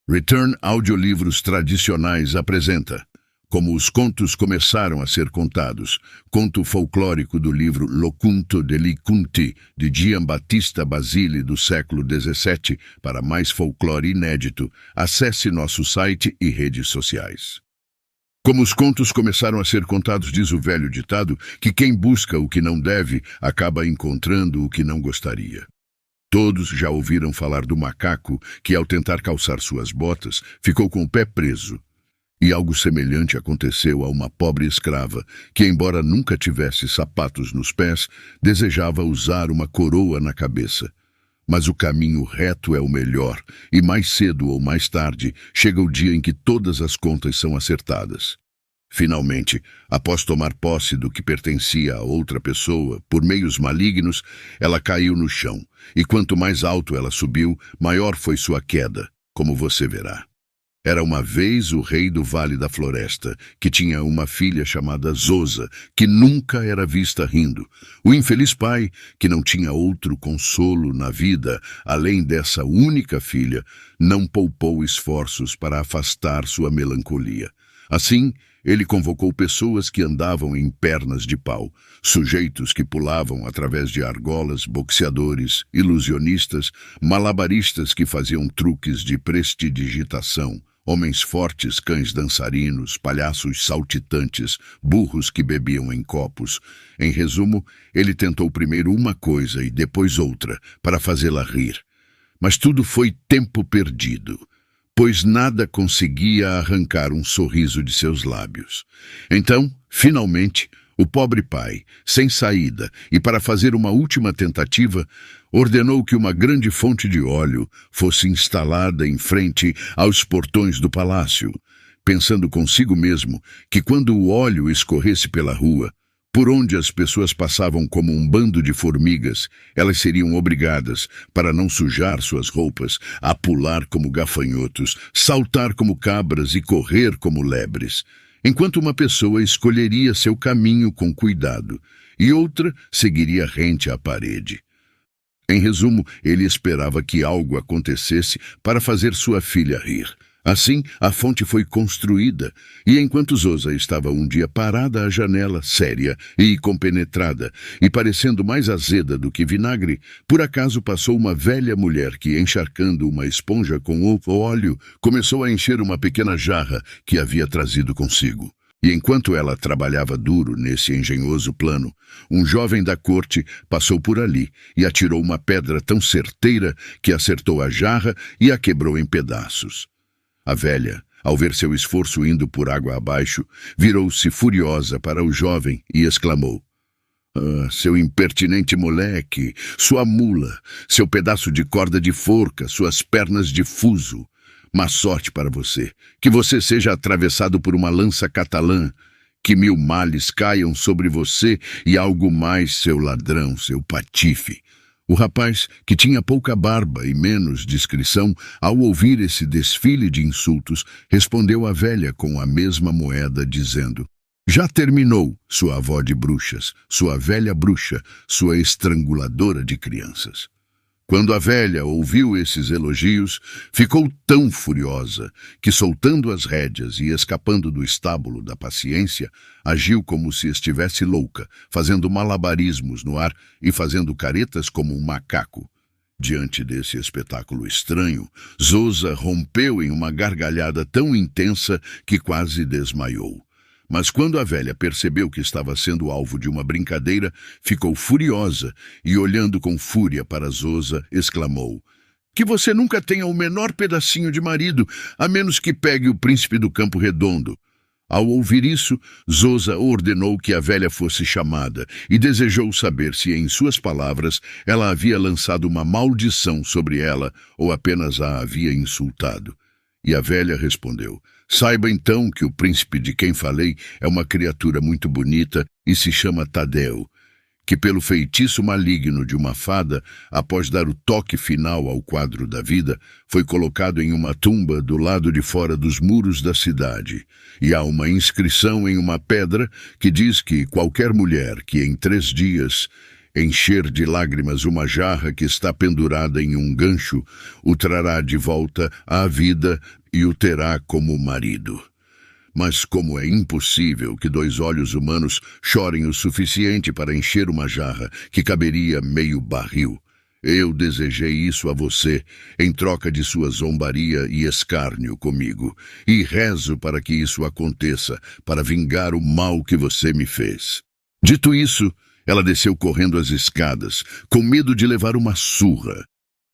Return Audiolivros Tradicionais apresenta Como os Contos Começaram a Ser Contados, conto folclórico do livro Lo Conto degli Conti, de Giambattista Basile, do século XVII. Para mais folclore inédito, acesse nosso site e redes sociais. Como os contos começaram a ser contados, diz o velho ditado que quem busca o que não deve acaba encontrando o que não gostaria. Todos já ouviram falar do macaco que, ao tentar calçar suas botas, ficou com o pé preso. E algo semelhante aconteceu a uma pobre escrava que, embora nunca tivesse sapatos nos pés, desejava usar uma coroa na cabeça. Mas o caminho reto é o melhor, e mais cedo ou mais tarde chega o dia em que todas as contas são acertadas. Finalmente, após tomar posse do que pertencia a outra pessoa, por meios malignos, ela caiu no chão, e quanto mais alto ela subiu, maior foi sua queda, como você verá. Era uma vez o rei do Vale da Floresta, que tinha uma filha chamada Zosa, que nunca era vista rindo. O infeliz pai, que não tinha outro consolo na vida, além dessa única filha, não poupou esforços para afastar sua melancolia. Assim, ele convocou pessoas que andavam em pernas de pau, sujeitos que pulavam através de argolas, boxeadores, ilusionistas, malabaristas que faziam truques de prestidigitação, homens fortes, cães dançarinos, palhaços saltitantes, burros que bebiam em copos. Em resumo, ele tentou primeiro uma coisa e depois outra, para fazê-la rir. Mas tudo foi tempo perdido, pois nada conseguia arrancar um sorriso de seus lábios. Então, finalmente, o pobre pai, sem saída e para fazer uma última tentativa, ordenou que uma grande fonte de óleo fosse instalada em frente aos portões do palácio, pensando consigo mesmo que quando o óleo escorresse pela rua, por onde as pessoas passavam como um bando de formigas, elas seriam obrigadas, para não sujar suas roupas, a pular como gafanhotos, saltar como cabras e correr como lebres, enquanto uma pessoa escolheria seu caminho com cuidado e outra seguiria rente à parede. Em resumo, ele esperava que algo acontecesse para fazer sua filha rir. Assim, a fonte foi construída, e enquanto Zosa estava um dia parada à janela, séria e compenetrada, e parecendo mais azeda do que vinagre, por acaso passou uma velha mulher que, encharcando uma esponja com o óleo, começou a encher uma pequena jarra que havia trazido consigo. E enquanto ela trabalhava duro nesse engenhoso plano, um jovem da corte passou por ali e atirou uma pedra tão certeira que acertou a jarra e a quebrou em pedaços. A velha, ao ver seu esforço indo por água abaixo, virou-se furiosa para o jovem e exclamou: "Ah, seu impertinente moleque, sua mula, seu pedaço de corda de forca, suas pernas de fuso. Má sorte para você, que você seja atravessado por uma lança catalã, que 1000 males caiam sobre você e algo mais, seu ladrão, seu patife." O rapaz, que tinha pouca barba e menos discrição, ao ouvir esse desfile de insultos, respondeu à velha com a mesma moeda, dizendo: "Já terminou, sua avó de bruxas, sua velha bruxa, sua estranguladora de crianças." Quando a velha ouviu esses elogios, ficou tão furiosa que, soltando as rédeas e escapando do estábulo da paciência, agiu como se estivesse louca, fazendo malabarismos no ar e fazendo caretas como um macaco. Diante desse espetáculo estranho, Zosa rompeu em uma gargalhada tão intensa que quase desmaiou. Mas quando a velha percebeu que estava sendo alvo de uma brincadeira, ficou furiosa e, olhando com fúria para Zosa, exclamou: "Que você nunca tenha o menor pedacinho de marido, a menos que pegue o príncipe do Campo Redondo." Ao ouvir isso, Zosa ordenou que a velha fosse chamada e desejou saber se, em suas palavras, ela havia lançado uma maldição sobre ela ou apenas a havia insultado. E a velha respondeu: "Saiba então que o príncipe de quem falei é uma criatura muito bonita e se chama Tadeu, que pelo feitiço maligno de uma fada, após dar o toque final ao quadro da vida, foi colocado em uma tumba do lado de fora dos muros da cidade. E há uma inscrição em uma pedra que diz que qualquer mulher que em 3 dias encher de lágrimas uma jarra que está pendurada em um gancho, o trará de volta à vida e o terá como marido. Mas como é impossível que 2 olhos humanos chorem o suficiente para encher uma jarra que caberia meio barril, eu desejei isso a você em troca de sua zombaria e escárnio comigo, e rezo para que isso aconteça, para vingar o mal que você me fez. Dito isso, ela desceu correndo as escadas, com medo de levar uma surra.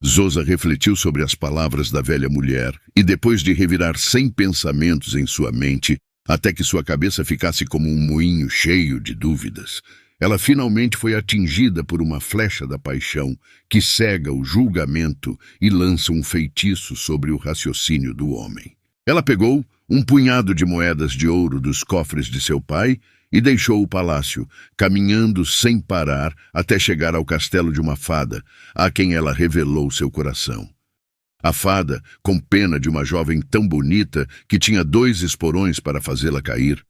Zosa refletiu sobre as palavras da velha mulher e, depois de revirar 100 pensamentos em sua mente, até que sua cabeça ficasse como um moinho cheio de dúvidas, ela finalmente foi atingida por uma flecha da paixão que cega o julgamento e lança um feitiço sobre o raciocínio do homem. Ela pegou um punhado de moedas de ouro dos cofres de seu pai e deixou o palácio, caminhando sem parar até chegar ao castelo de uma fada, a quem ela revelou seu coração. A fada, com pena de uma jovem tão bonita que tinha 2 esporões para fazê-la cair,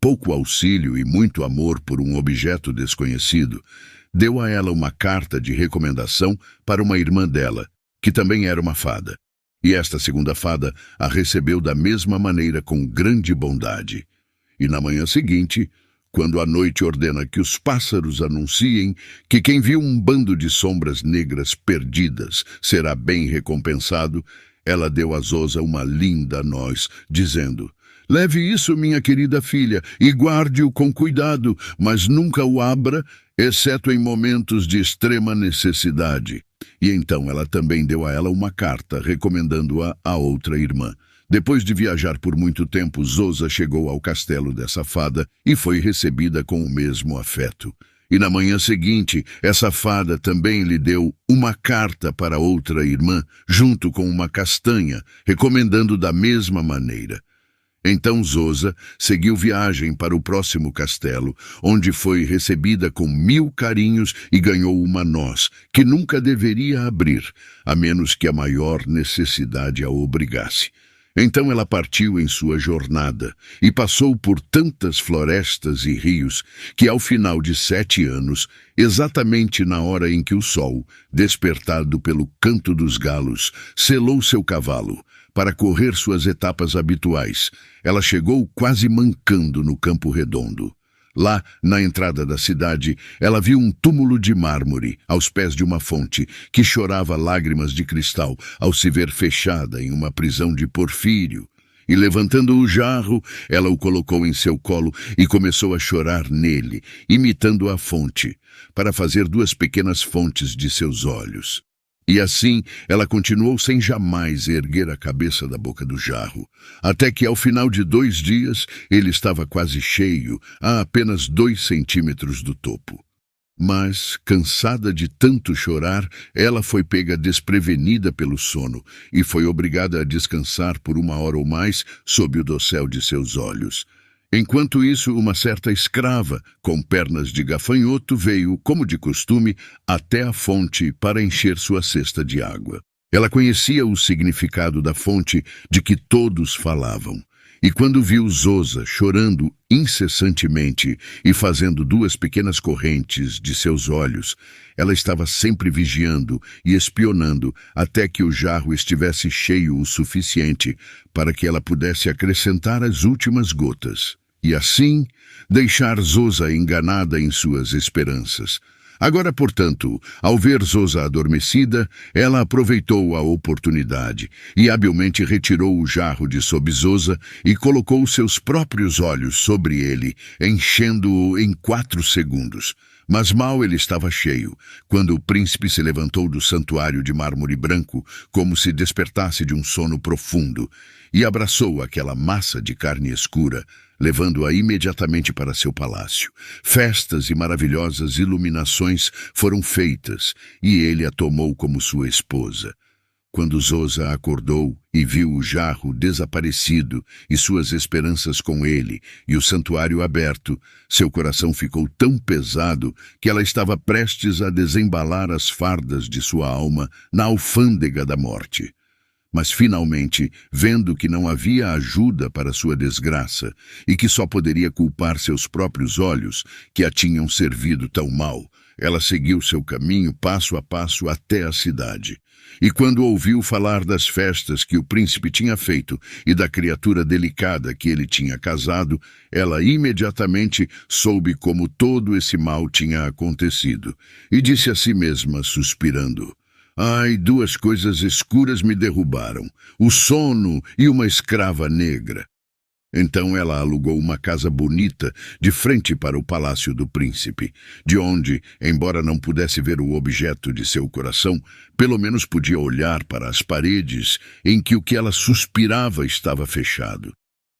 pouco auxílio e muito amor por um objeto desconhecido, deu a ela uma carta de recomendação para uma irmã dela, que também era uma fada. E esta segunda fada a recebeu da mesma maneira com grande bondade. E na manhã seguinte, quando a noite ordena que os pássaros anunciem que quem viu um bando de sombras negras perdidas será bem recompensado, ela deu a Zosa uma linda noz, dizendo: leve isso, minha querida filha, e guarde-o com cuidado, mas nunca o abra, exceto em momentos de extrema necessidade. E então ela também deu a ela uma carta, recomendando-a à outra irmã. Depois de viajar por muito tempo, Zosa chegou ao castelo dessa fada e foi recebida com o mesmo afeto. E na manhã seguinte, essa fada também lhe deu uma carta para outra irmã, junto com uma castanha, recomendando da mesma maneira. Então Zosa seguiu viagem para o próximo castelo, onde foi recebida com 1000 carinhos e ganhou uma noz, que nunca deveria abrir, a menos que a maior necessidade a obrigasse. Então ela partiu em sua jornada e passou por tantas florestas e rios que, ao final de 7 anos, exatamente na hora em que o sol, despertado pelo canto dos galos, selou seu cavalo para correr suas etapas habituais, ela chegou quase mancando no Campo Redondo. Lá, na entrada da cidade, ela viu um túmulo de mármore, aos pés de uma fonte, que chorava lágrimas de cristal ao se ver fechada em uma prisão de porfírio. E levantando o jarro, ela o colocou em seu colo e começou a chorar nele, imitando a fonte, para fazer 2 pequenas fontes de seus olhos. E assim ela continuou sem jamais erguer a cabeça da boca do jarro, até que ao final de 2 dias ele estava quase cheio, a apenas 2 centímetros do topo. Mas, cansada de tanto chorar, ela foi pega desprevenida pelo sono e foi obrigada a descansar por 1 hora ou mais sob o dossel de seus olhos. Enquanto isso, uma certa escrava, com pernas de gafanhoto, veio, como de costume, até a fonte para encher sua cesta de água. Ela conhecia o significado da fonte de que todos falavam. E quando viu Zosa chorando incessantemente e fazendo 2 pequenas correntes de seus olhos, ela estava sempre vigiando e espionando até que o jarro estivesse cheio o suficiente para que ela pudesse acrescentar as últimas gotas. E assim, deixar Zosa enganada em suas esperanças. Agora, portanto, ao ver Zosa adormecida, ela aproveitou a oportunidade e habilmente retirou o jarro de sob Zosa e colocou seus próprios olhos sobre ele, enchendo-o em 4 segundos. Mas mal ele estava cheio, quando o príncipe se levantou do santuário de mármore branco, como se despertasse de um sono profundo, e abraçou aquela massa de carne escura, levando-a imediatamente para seu palácio. Festas e maravilhosas iluminações foram feitas, e ele a tomou como sua esposa. Quando Zosa acordou e viu o jarro desaparecido e suas esperanças com ele e o santuário aberto, seu coração ficou tão pesado que ela estava prestes a desembalar as fardas de sua alma na alfândega da morte. Mas finalmente, vendo que não havia ajuda para sua desgraça e que só poderia culpar seus próprios olhos, que a tinham servido tão mal, ela seguiu seu caminho passo a passo até a cidade. E quando ouviu falar das festas que o príncipe tinha feito e da criatura delicada que ele tinha casado, ela imediatamente soube como todo esse mal tinha acontecido, e disse a si mesma, suspirando: Ai, duas coisas escuras me derrubaram, o sono e uma escrava negra. Então ela alugou uma casa bonita de frente para o palácio do príncipe, de onde, embora não pudesse ver o objeto de seu coração, pelo menos podia olhar para as paredes em que o que ela suspirava estava fechado.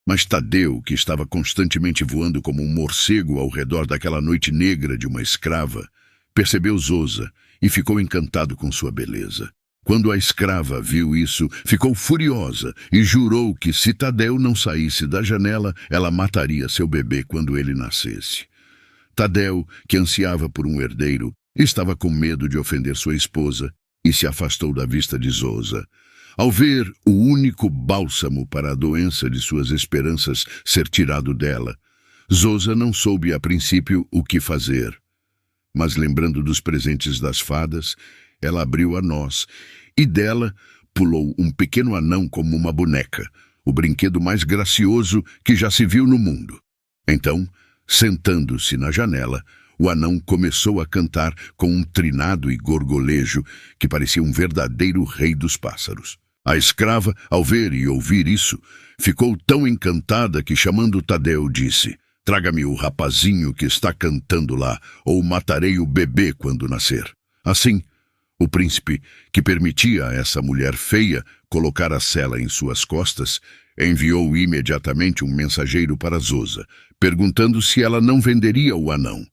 Mas Tadeu, que estava constantemente voando como um morcego ao redor daquela noite negra de uma escrava, percebeu Zosa e ficou encantado com sua beleza. Quando a escrava viu isso, ficou furiosa e jurou que, se Tadeu não saísse da janela, ela mataria seu bebê quando ele nascesse. Tadeu, que ansiava por um herdeiro, estava com medo de ofender sua esposa e se afastou da vista de Zosa. Ao ver o único bálsamo para a doença de suas esperanças ser tirado dela, Zosa não soube a princípio o que fazer. Mas lembrando dos presentes das fadas, ela abriu a nós, e dela pulou um pequeno anão como uma boneca, o brinquedo mais gracioso que já se viu no mundo. Então, sentando-se na janela, o anão começou a cantar com um trinado e gorgolejo que parecia um verdadeiro rei dos pássaros. A escrava, ao ver e ouvir isso, ficou tão encantada que, chamando Tadeu, disse: Traga-me o rapazinho que está cantando lá, ou matarei o bebê quando nascer. Assim, o príncipe, que permitia a essa mulher feia colocar a sela em suas costas, enviou imediatamente um mensageiro para Zosa, perguntando se ela não venderia o anão.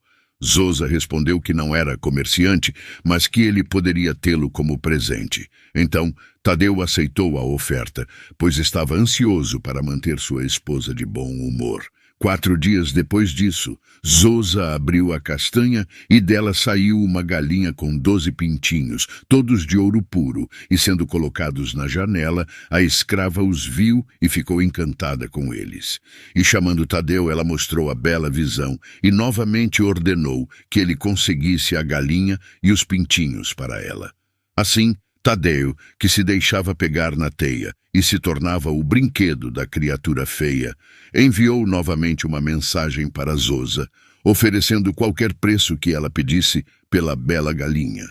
Zosa respondeu que não era comerciante, mas que ele poderia tê-lo como presente. Então, Tadeu aceitou a oferta, pois estava ansioso para manter sua esposa de bom humor. 4 dias depois disso, Zosa abriu a castanha e dela saiu uma galinha com 12 pintinhos, todos de ouro puro, e sendo colocados na janela, a escrava os viu e ficou encantada com eles. E chamando Tadeu, ela mostrou a bela visão e novamente ordenou que ele conseguisse a galinha e os pintinhos para ela. Assim, Tadeu, que se deixava pegar na teia e se tornava o brinquedo da criatura feia, enviou novamente uma mensagem para Zosa, oferecendo qualquer preço que ela pedisse pela bela galinha.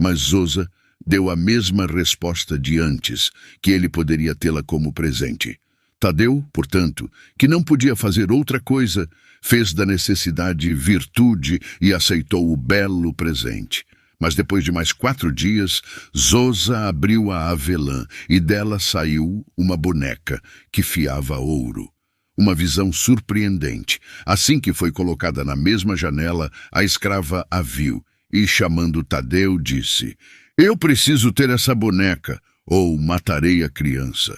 Mas Zosa deu a mesma resposta de antes, que ele poderia tê-la como presente. Tadeu, portanto, que não podia fazer outra coisa, fez da necessidade virtude e aceitou o belo presente. Mas depois de mais 4 dias, Zosa abriu a avelã e dela saiu uma boneca que fiava ouro. Uma visão surpreendente. Assim que foi colocada na mesma janela, a escrava a viu e, chamando Tadeu, disse: Eu preciso ter essa boneca, ou matarei a criança.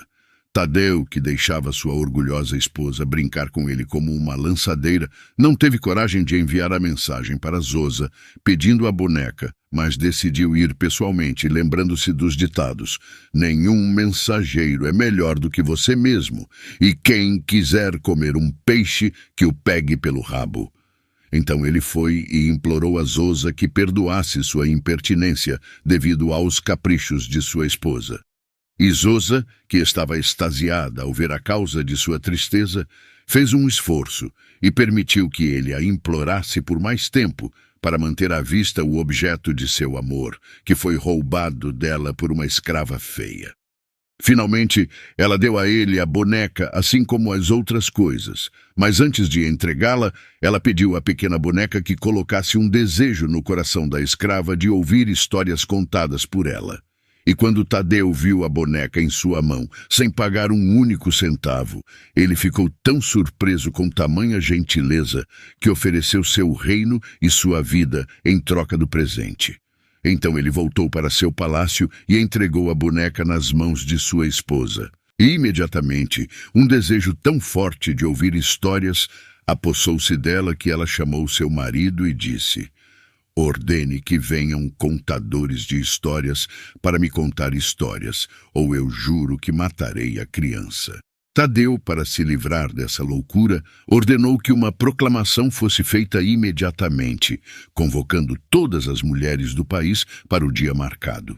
Tadeu, que deixava sua orgulhosa esposa brincar com ele como uma lançadeira, não teve coragem de enviar a mensagem para Zosa, pedindo a boneca, mas decidiu ir pessoalmente, lembrando-se dos ditados: nenhum mensageiro é melhor do que você mesmo, e quem quiser comer um peixe, que o pegue pelo rabo. Então ele foi e implorou a Zosa que perdoasse sua impertinência devido aos caprichos de sua esposa. E Zosa, que estava extasiada ao ver a causa de sua tristeza, fez um esforço e permitiu que ele a implorasse por mais tempo para manter à vista o objeto de seu amor, que foi roubado dela por uma escrava feia. Finalmente, ela deu a ele a boneca, assim como as outras coisas, mas antes de entregá-la, ela pediu à pequena boneca que colocasse um desejo no coração da escrava de ouvir histórias contadas por ela. E quando Tadeu viu a boneca em sua mão, sem pagar um único centavo, ele ficou tão surpreso com tamanha gentileza que ofereceu seu reino e sua vida em troca do presente. Então ele voltou para seu palácio e entregou a boneca nas mãos de sua esposa. E imediatamente, um desejo tão forte de ouvir histórias apossou-se dela que ela chamou seu marido e disse: Ordene que venham contadores de histórias para me contar histórias, ou eu juro que matarei a criança. Tadeu, para se livrar dessa loucura, ordenou que uma proclamação fosse feita imediatamente, convocando todas as mulheres do país para o dia marcado.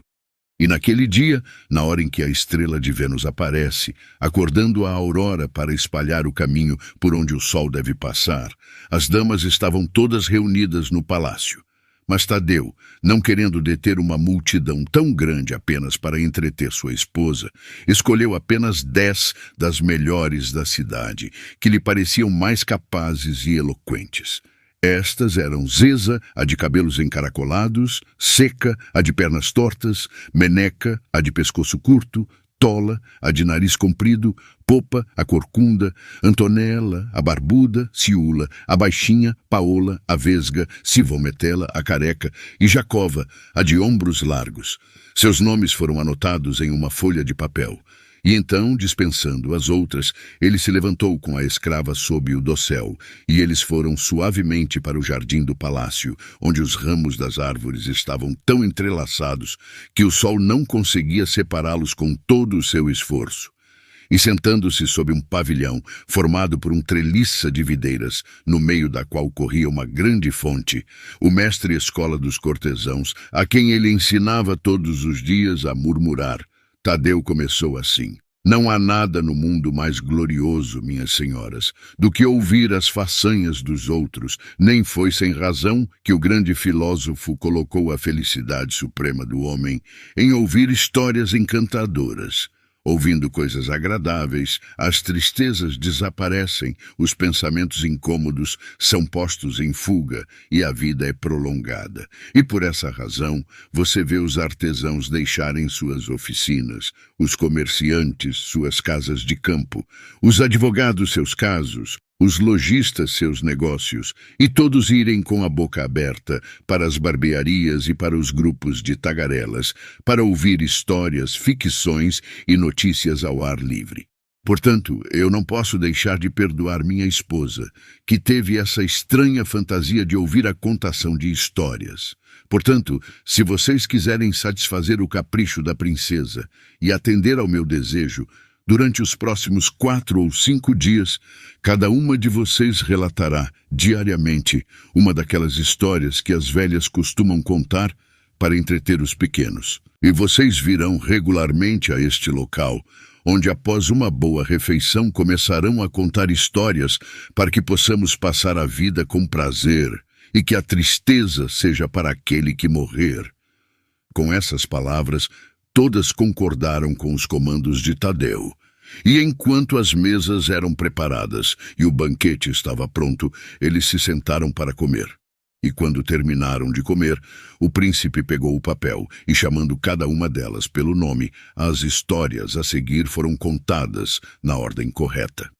E naquele dia, na hora em que a estrela de Vênus aparece, acordando a aurora para espalhar o caminho por onde o sol deve passar, as damas estavam todas reunidas no palácio. Mas Tadeu, não querendo deter uma multidão tão grande apenas para entreter sua esposa, escolheu apenas 10 das melhores da cidade, que lhe pareciam mais capazes e eloquentes. Estas eram Zeza, a de cabelos encaracolados, Seca, a de pernas tortas, Meneca, a de pescoço curto, Tola, a de nariz comprido, Popa, a corcunda, Antonella, a barbuda, Ciula, a baixinha, Paola, a vesga, Sivometela, a careca, e Jacova, a de ombros largos. Seus nomes foram anotados em uma folha de papel. E então, dispensando as outras, ele se levantou com a escrava sob o dossel, e eles foram suavemente para o jardim do palácio, onde os ramos das árvores estavam tão entrelaçados que o sol não conseguia separá-los com todo o seu esforço. E sentando-se sob um pavilhão, formado por treliça de videiras, no meio da qual corria uma grande fonte, o mestre escola dos cortesãos, a quem ele ensinava todos os dias a murmurar, Tadeu começou assim: não há nada no mundo mais glorioso, minhas senhoras, do que ouvir as façanhas dos outros. Nem foi sem razão que o grande filósofo colocou a felicidade suprema do homem em ouvir histórias encantadoras. Ouvindo coisas agradáveis, as tristezas desaparecem, os pensamentos incômodos são postos em fuga e a vida é prolongada. E por essa razão, você vê os artesãos deixarem suas oficinas, os comerciantes suas casas de campo, os advogados seus casos, os lojistas seus negócios, e todos irem com a boca aberta para as barbearias e para os grupos de tagarelas, para ouvir histórias, ficções e notícias ao ar livre. Portanto, eu não posso deixar de perdoar minha esposa, que teve essa estranha fantasia de ouvir a contação de histórias. Portanto, se vocês quiserem satisfazer o capricho da princesa e atender ao meu desejo, durante os próximos 4 ou 5 dias, cada uma de vocês relatará, diariamente, uma daquelas histórias que as velhas costumam contar para entreter os pequenos. E vocês virão regularmente a este local, onde após uma boa refeição começarão a contar histórias para que possamos passar a vida com prazer e que a tristeza seja para aquele que morrer. Com essas palavras, todas concordaram com os comandos de Tadeu. E enquanto as mesas eram preparadas e o banquete estava pronto, eles se sentaram para comer. E quando terminaram de comer, o príncipe pegou o papel e, chamando cada uma delas pelo nome, as histórias a seguir foram contadas na ordem correta.